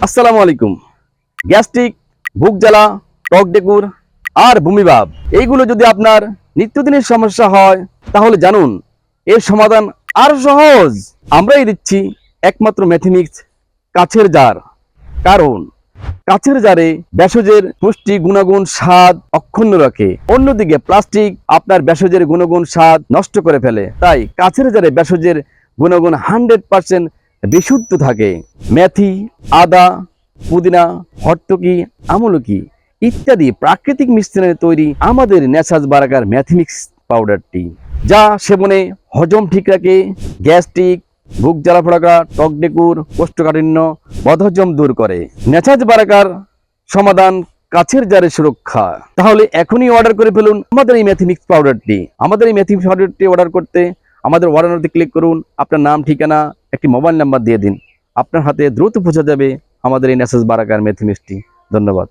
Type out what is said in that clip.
আসসালামু আলাইকুম। গ্যাস্ট্রিক, বুক জ্বালা, টক ডেকুর আর বমিভাব এইগুলো যদি আপনার নিত্যদিনের সমস্যা হয় তাহলে জানুন এর সমাধান আর সহজ। আমরাই দিচ্ছি একমাত্র ম্যাথিমিক্স কাছের জার। কারণ কাছের জারে ভেষজের পুষ্টি গুণাগুণ স্বাদ অক্ষুণ্ণ রাখে, অন্যদিকে প্লাস্টিক আপনার ভেষজের গুণগুণ স্বাদ নষ্ট করে ফেলে। তাই কাছের জারে ভেষজের গুণগুণ 100% বিশুদ্ধ থাকে। মেথি, আদা, পুদিনা, হরতকি, আমলকি ইত্যাদি প্রাকৃতিক মিশ্রণে তৈরি আমাদের ন্যাচারাল বারাকার ম্যাথিমিক্স পাউডারটি, যা সেবনে হজম ঠিক রাখে, গ্যাস্ট্রিক, বুক জ্বালা ফোড়া, টক ডেকুর, কোষ্ঠকাঠিন্য, বদহজম দূর করে। ন্যাচারাল বারাকার সমাধান, কাছের জারে সুরক্ষা। তাহলে এখনই অর্ডার করে ফেলুন আমাদের এই ম্যাথিমিক্স পাউডারটি। আমাদের এই ম্যাথিমিক্স পাউডারটি অর্ডার করতে আমাদের অর্ডারতে ক্লিক করুন, আপনার নাম, ঠিকানা, একটি মোবাইল নাম্বার দিয়ে দিন। আপনার হাতে দ্রুত পৌঁছে যাবে আমাদের এই ন্যাচারাল বারাকার ম্যাথিমিক্সটি। ধন্যবাদ।